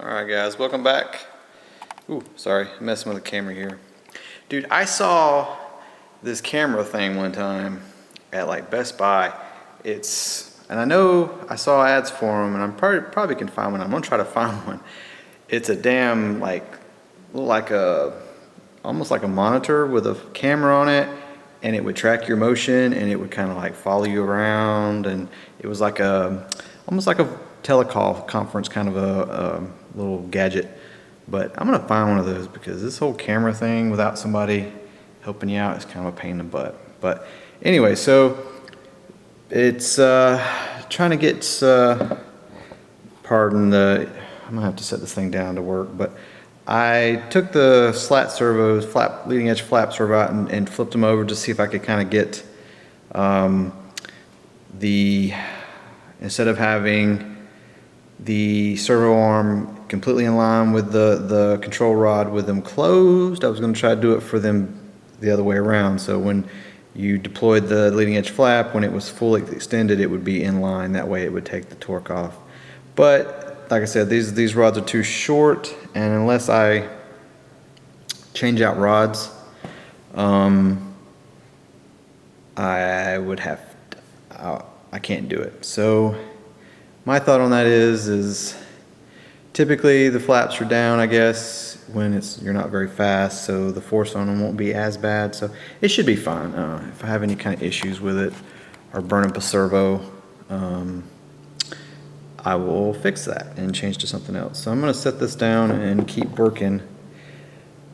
Alright guys, welcome back. Ooh, sorry, I'm messing with the camera here. Dude, I saw this camera thing one time at like Best Buy. And I know I saw ads for them, and I'm probably can find one. I'm gonna try to find one. It's a damn almost like a monitor with a camera on it, and it would track your motion, and it would kind of like follow you around, and it was like almost like a teleconference kind of a little gadget. But I'm gonna find one of those because this whole camera thing without somebody helping you out is kind of a pain in the butt. But anyway, so it's trying to get I'm gonna have to set this thing down to work, but I took the slat servos, leading edge flap servo out and flipped them over to see if I could kind of get instead of having the servo arm completely in line with the control rod with them closed, I was going to try to do it for them the other way around. So when you deployed the leading edge flap, when it was fully extended, it would be in line. That way it would take the torque off. But like I said, these rods are too short, and unless I change out rods, I can't do it. So my thought on that is typically the flaps are down, I guess, when you're not very fast, so the force on them won't be as bad. So it should be fine. If I have any kind of issues with it or burn up a servo, I will fix that and change to something else. So I'm going to set this down and keep working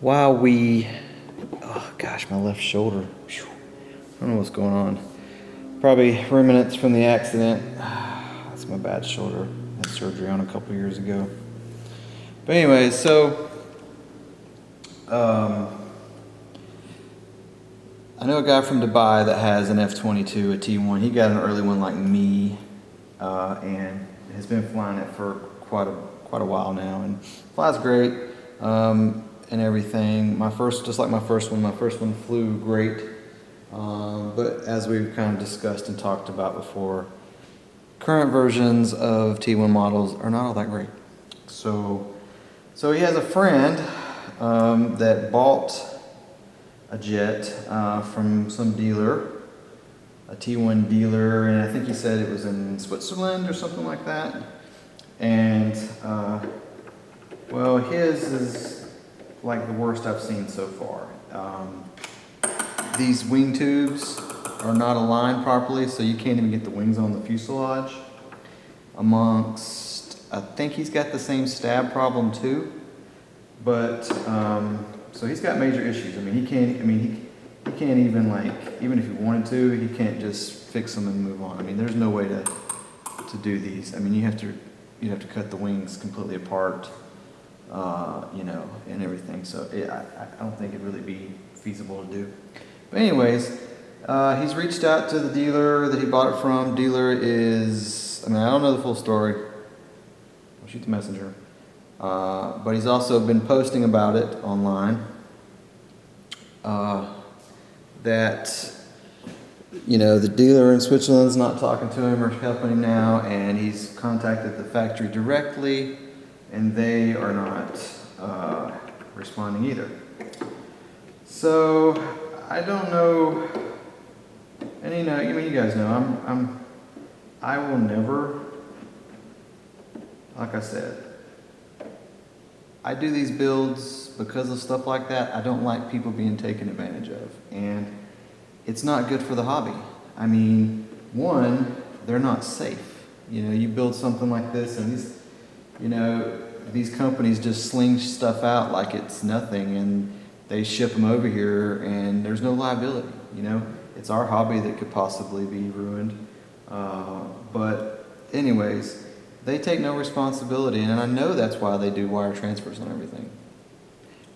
while oh gosh, my left shoulder. I don't know what's going on. Probably remnants from the accident. That's my bad shoulder. I had surgery on a couple years ago. But anyway, so I know a guy from Dubai that has an F-22, a T1. He got an early one like me, and has been flying it for quite a while now, and flies great and everything. Just like my first one flew great. But as we've kind of discussed and talked about before, current versions of T1 models are not all that great. So he has a friend that bought a jet from some dealer, a T1 dealer, and I think he said it was in Switzerland or something like that. And well, his is like the worst I've seen so far. These wing tubes are not aligned properly, so you can't even get the wings on the fuselage. I think he's got the same stab problem too, but so he's got major issues. I mean, he can't even, like, even if he wanted to, he can't just fix them and move on. I mean, there's no way to do these. I mean, you'd have to cut the wings completely apart, and everything. So I don't think it'd really be feasible to do. But anyways, he's reached out to the dealer that he bought it from. Dealer is, I don't know the full story. I'll shoot the messenger. But he's also been posting about it online. That, the dealer in Switzerland's not talking to him or helping him now, and he's contacted the factory directly, and they are not responding either. So I don't know, and you guys know, I will never, like I said, I do these builds because of stuff like that. I don't like people being taken advantage of, and it's not good for the hobby. I mean, one, they're not safe. You build something like this, and these companies just sling stuff out like it's nothing, and they ship them over here, and there's no liability. It's our hobby that could possibly be ruined. But anyways, they take no responsibility, and I know that's why they do wire transfers on everything.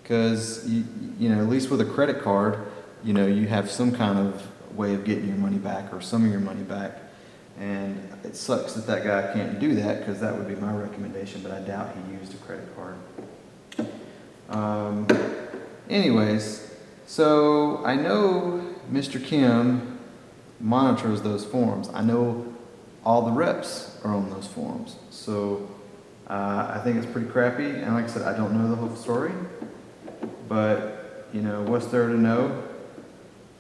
Because at least with a credit card, you have some kind of way of getting your money back or some of your money back. And it sucks that guy can't do that, because that would be my recommendation, but I doubt he used a credit card. Anyways, so I know Mr. Kim monitors those forums. I know all the reps are on those forums. So I think it's pretty crappy, and like I said, I don't know the whole story, but, you know, what's there to know?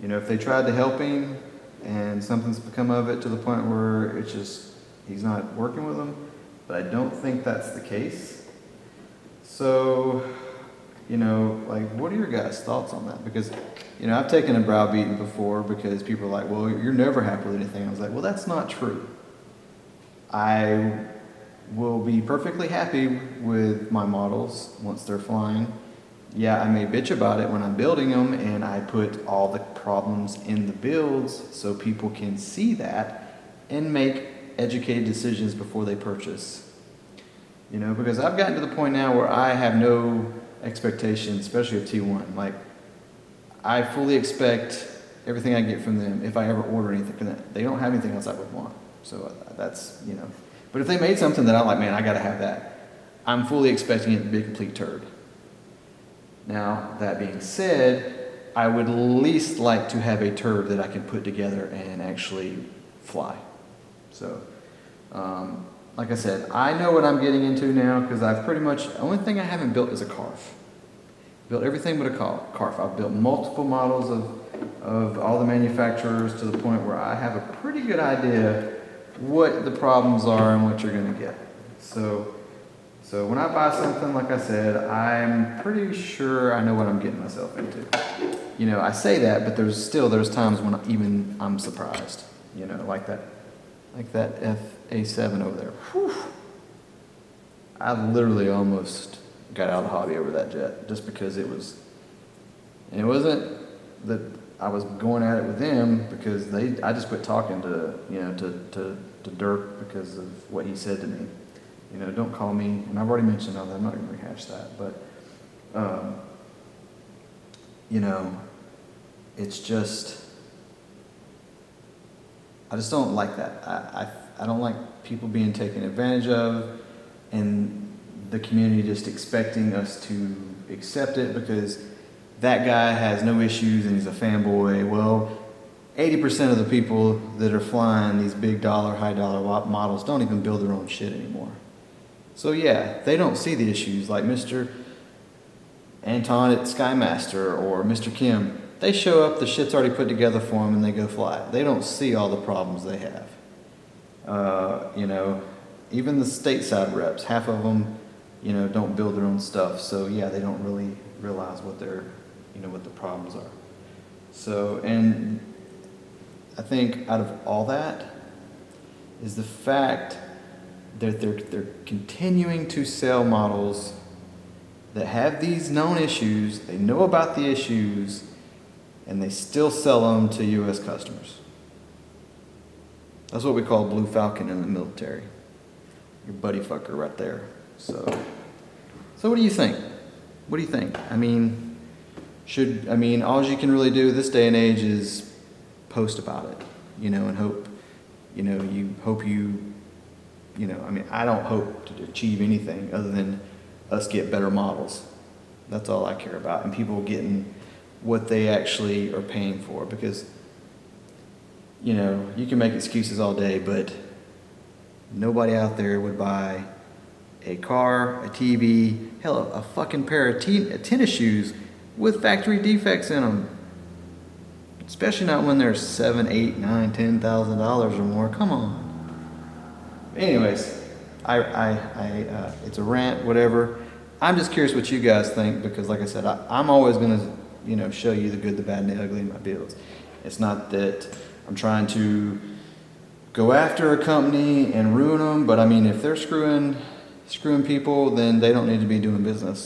You know, if they tried to help him and something's become of it to the point where it's just, he's not working with them, but I don't think that's the case. So, you know, like, what are your guys' thoughts on that? Because, you know, I've taken a browbeating before because people are like, well, you're never happy with anything. I was like, well, that's not true. I will be perfectly happy with my models once they're flying. Yeah, I may bitch about it when I'm building them, and I put all the problems in the builds so people can see that and make educated decisions before they purchase. You know, because I've gotten to the point now where I have no expectation, especially of T1. Like, I fully expect everything I get from them if I ever order anything from them. They don't have anything else I would want. So that's, you know. But if they made something that I'm like, man, I got to have that, I'm fully expecting it to be a complete turd. Now, that being said, I would at least like to have a turd that I can put together and actually fly. So, like I said, I know what I'm getting into now because I've pretty much, the only thing I haven't built is a carf. Built everything but a carf. I've built multiple models of all the manufacturers to the point where I have a pretty good idea what the problems are and what you're going to get. So when I buy something, like I said, I'm pretty sure I know what I'm getting myself into. You know, I say that, but there's times when even I'm surprised. You know, like that FA7 over there. Whew. I literally almost got out of the hobby over that jet just because it wasn't that I was going at it with them because I just quit talking to Dirk because of what he said to me. You know, don't call me, and I've already mentioned all that, I'm not going to rehash that, but, you know, it's just, I just don't like that. I don't like people being taken advantage of and the community just expecting us to accept it because that guy has no issues and he's a fanboy. Well, 80% of the people that are flying these big dollar, high dollar models don't even build their own shit anymore. So yeah, they don't see the issues like Mr. Anton at Skymaster or Mr. Kim. They show up, the shit's already put together for them and they go fly. They don't see all the problems they have. You know, even the stateside reps, half of them, you know, don't build their own stuff. So yeah, they don't really realize what what the problems are. So, and I think out of all that is the fact that they're continuing to sell models that have these known issues, they know about the issues, and they still sell them to U.S. customers. That's what we call Blue Falcon in the military. Your buddy fucker right there. So what do you think? What do you think? I mean, all you can really do this day and age is post about it, you know, and hope, you know, I don't hope to achieve anything other than us get better models. That's all I care about. And people getting what they actually are paying for. Because, you know, you can make excuses all day, but nobody out there would buy a car, a TV, hell, a fucking pair of tennis shoes with factory defects in them. Especially not when they're $7, $8, $9, $10,000 or more. Come on. Anyways, it's a rant, whatever. I'm just curious what you guys think because, like I said, I'm always going to, you know, show you the good, the bad, and the ugly in my builds. It's not that I'm trying to go after a company and ruin them, but I mean, if they're screwing people, then they don't need to be doing business.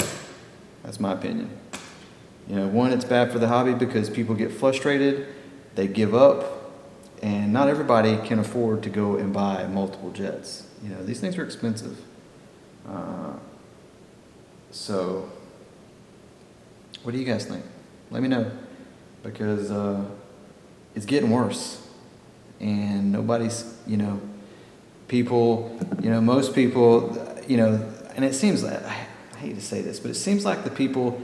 That's my opinion. You know, one, it's bad for the hobby because people get frustrated, they give up, and not everybody can afford to go and buy multiple jets. You know, these things are expensive. So, what do you guys think? Let me know, because it's getting worse, and nobody's, you know, people, you know, most people, you know, and it seems like, I hate to say this, but it seems like the people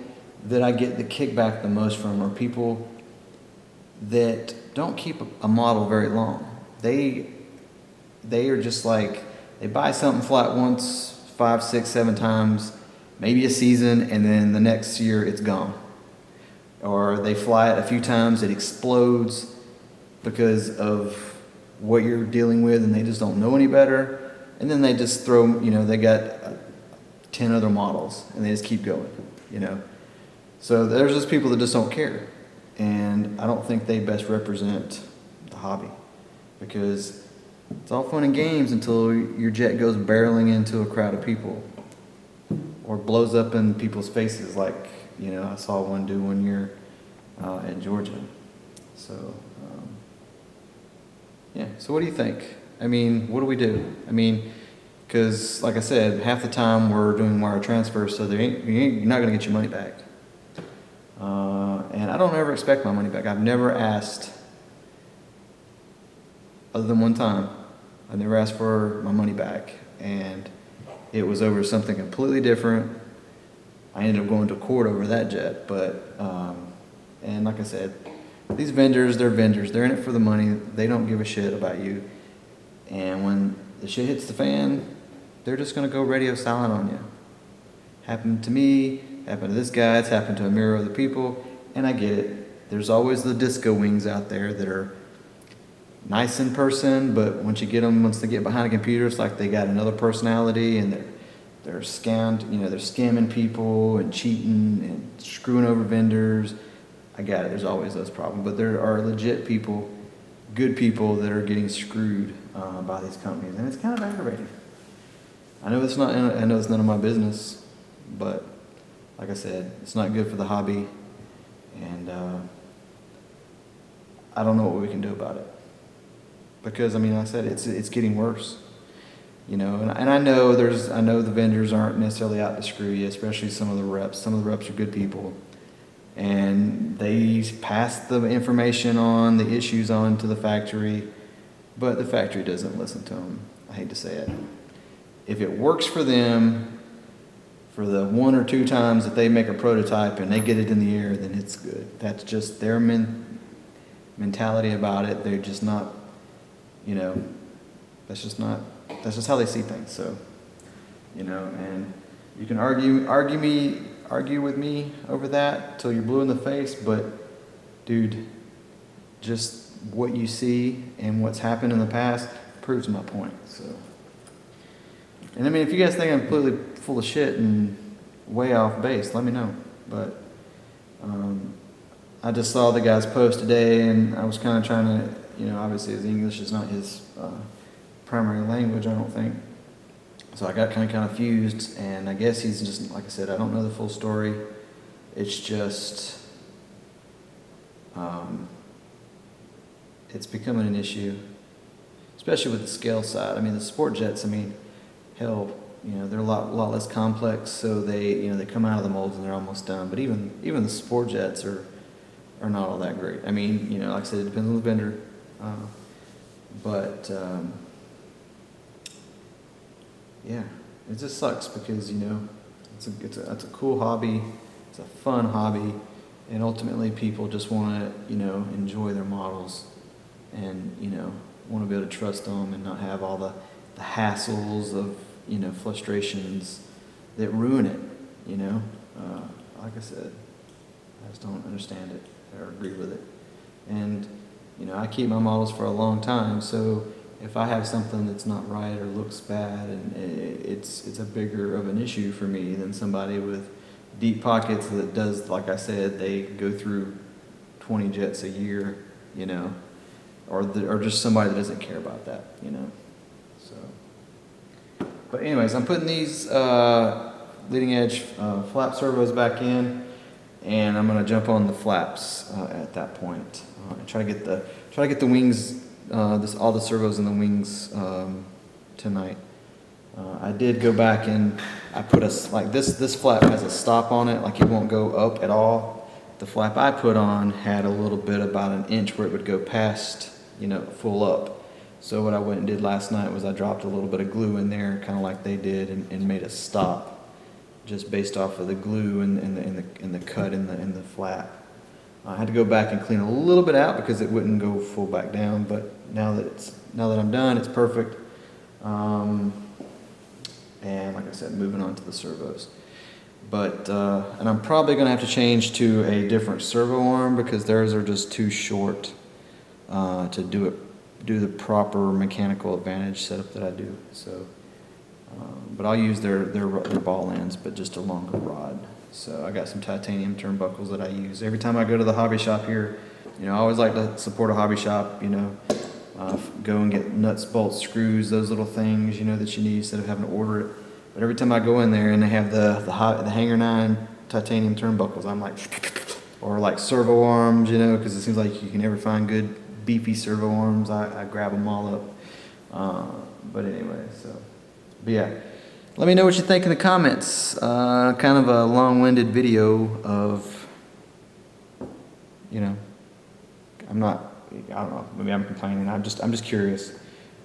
that I get the kickback the most from are people that don't keep a model very long. They are just like, they buy something flat once, 5, 6, 7 times, maybe a season, and then the next year it's gone. Or they fly it a few times, it explodes because of what you're dealing with, and they just don't know any better. And then they just throw, they got 10 other models, and they just keep going, So there's just people that just don't care. And I don't think they best represent the hobby, because it's all fun and games until your jet goes barreling into a crowd of people or blows up in people's faces, like I saw one do one year in Georgia. So so what do you think? What do we do? Because like I said, half the time we're doing wire transfers, so you're not going to get your money back. And I don't ever expect my money back. I've never asked, other than one time, I never asked for my money back. And it was over something completely different. I ended up going to court over that jet. But, and like I said, these vendors, they're vendors. They're in it for the money. They don't give a shit about you. And when the shit hits the fan, they're just going to go radio silent on you. Happened to me, happened to this guy, it's happened to a myriad of other people, and I get it. There's always the disco wings out there that are nice in person, but once they get behind a computer, it's like they got another personality, and they're scammed, they're scamming people and cheating and screwing over vendors. I got it, there's always those problems, but there are legit people, good people that are getting screwed by these companies, and it's kind of aggravating. I know it's none of my business, but like I said, it's not good for the hobby, and I don't know what we can do about it, because like I said, it's getting worse, and I know the vendors aren't necessarily out to screw you, especially some of the reps. Some of the reps are good people, and they pass the information on, the issues on to the factory, but the factory doesn't listen to them. I hate to say it. If it works for them, for the 1 or 2 times that they make a prototype and they get it in the air, then it's good. That's just their mentality about it. They're just not, that's just how they see things. So, and you can argue with me over that till you're blue in the face, but dude, just what you see and what's happened in the past proves my point. So, and if you guys think I'm completely full of shit and way off base, let me know. But I just saw the guy's post today, and I was kind of trying to, obviously his English is not his primary language, I don't think. So I got kind of confused, and I guess he's just, like I said, I don't know the full story. It's just, it's becoming an issue, especially with the scale side. The sport jets, hell, they're a lot less complex, so they come out of the molds and they're almost done. But even the sport jets are not all that great. Like I said, it depends on the vendor, but yeah, it just sucks because it's a cool hobby, it's a fun hobby, and ultimately people just want to enjoy their models, and want to be able to trust them and not have all the hassles of frustrations that ruin it. Like I said, I just don't understand it or agree with it. And I keep my models for a long time, so if I have something that's not right or looks bad, and it's a bigger of an issue for me than somebody with deep pockets that does, like I said, they go through 20 jets a year, or just somebody that doesn't care about that, So, but anyways, I'm putting these leading edge flap servos back in, and I'm gonna jump on the flaps at that point. And try to get the wings, all the servos and the wings tonight. I did go back and I put this flap has a stop on it, like it won't go up at all. The flap I put on had a little bit, about an inch, where it would go past, full up. So what I went and did last night was I dropped a little bit of glue in there, kind of like they did, and made a stop, just based off of the glue and the cut in the flap. I had to go back and clean a little bit out because it wouldn't go full back down. But now that I'm done, it's perfect. and like I said, moving on to the servos. But, and I'm probably going to have to change to a different servo arm because theirs are just too short to do the proper mechanical advantage setup that I do. So, but I'll use their ball ends, but just a longer rod. So I got some titanium turnbuckles that I use every time I go to the hobby shop here. You know, I always like to support a hobby shop. You know, go and get nuts, bolts, screws, those little things, you know, that you need instead of having to order it. But every time I go in there and they have the Hanger 9 titanium turnbuckles, I'm like, or like servo arms, you know, because it seems like you can never find good beefy servo arms. I grab them all up. But anyway, but yeah. Let me know what you think in the comments. Kind of a long-winded video of, you know, I don't know, maybe I'm complaining. I'm just curious,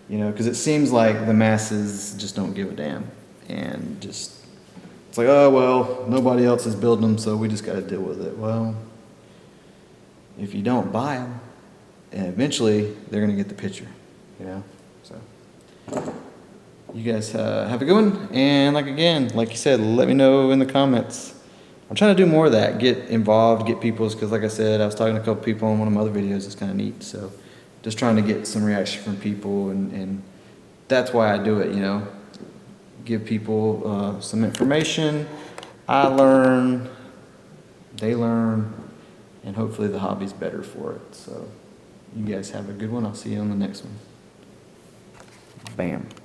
you know, because it seems like the masses just don't give a damn. And just, it's like, oh, well, nobody else is building them, so we just got to deal with it. Well, if you don't buy them, and eventually they're going to get the picture, you know, so. You guys have a good one, and like you said, let me know in the comments. I'm trying to do more of that, get involved, get people's, because like I said, I was talking to a couple people on one of my other videos. It's kind of neat, so just trying to get some reaction from people, and that's why I do it, you know, give people some information. I learn, they learn, and hopefully the hobby's better for it. So you guys have a good one. I'll see you on the next one. Bam.